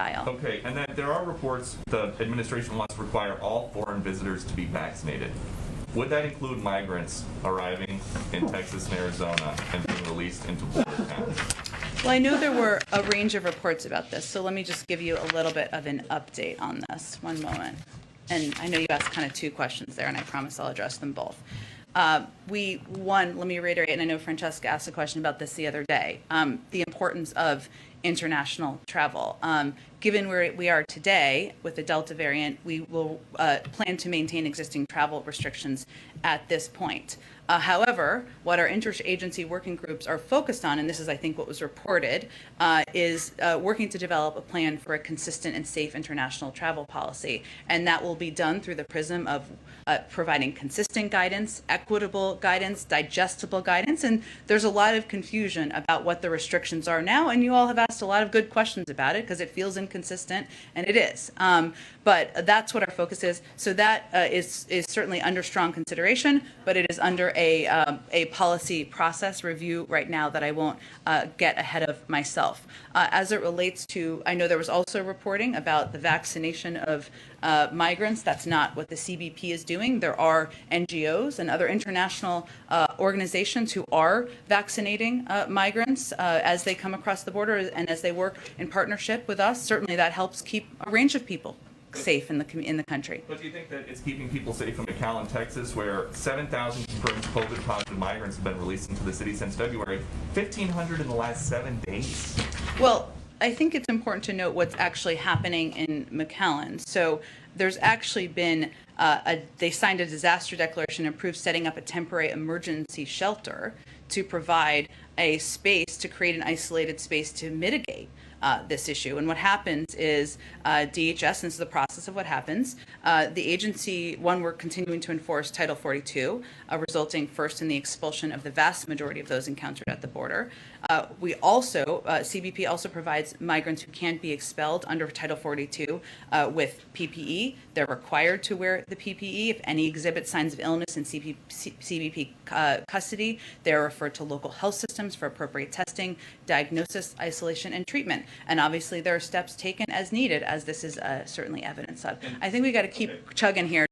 aisle. Okay, and then there are reports the administration wants to require all foreign visitors to be vaccinated. Would that include migrants arriving in Texas and Arizona and being released into border towns? Well, I know there were a range of reports about this, so let me just give you a little bit of an update on this. One moment. And I know you asked kind of two questions there, and I promise I'll address them both. Let me reiterate, and I know Francesca asked a question about this the other day, the importance of international travel. Given where we are today with the Delta variant, we will plan to maintain existing travel restrictions at this point. However, what our interagency working groups are focused on, and this is, I think, what was reported, is working to develop a plan for a consistent and safe international travel policy. And that will be done through the prism of providing consistent guidance, equitable guidance, digestible guidance. And there's a lot of confusion about what the restrictions are now. And you all have asked a lot of good questions about it because it feels inconsistent, and it is. But that's what our focus is. So that is certainly under strong consideration, but it is under a policy process review right now that I won't get ahead of myself. As it relates to, I know there was also reporting about the vaccination of migrants. That's not what the CBP is doing. There are NGOs and other international organizations who are vaccinating migrants as they come across the border and as they work in partnership with us. Certainly that helps keep a range of people safe in the country. But do you think that it's keeping people safe in McAllen, Texas, where 7,000 confirmed COVID-positive migrants have been released into the city since February, 1,500 in the last 7 days? Well, I think it's important to note what's actually happening in McAllen. So there's actually been, they signed a disaster declaration and approved setting up a temporary emergency shelter to provide a space, to create an isolated space to mitigate this issue. And what happens is DHS, and this is the process of what happens, the agency, we're continuing to enforce Title 42, resulting first in the expulsion of the vast majority of those encountered at the border. We also, CBP also provides migrants who can't be expelled under Title 42 with PPE. They're required to wear the PPE. If any exhibit signs of illness in CBP custody, they're referred to local health systems for appropriate testing, diagnosis, isolation, and treatment. And obviously there are steps taken as needed, as this is certainly evidence of. I think we got to keep chugging here.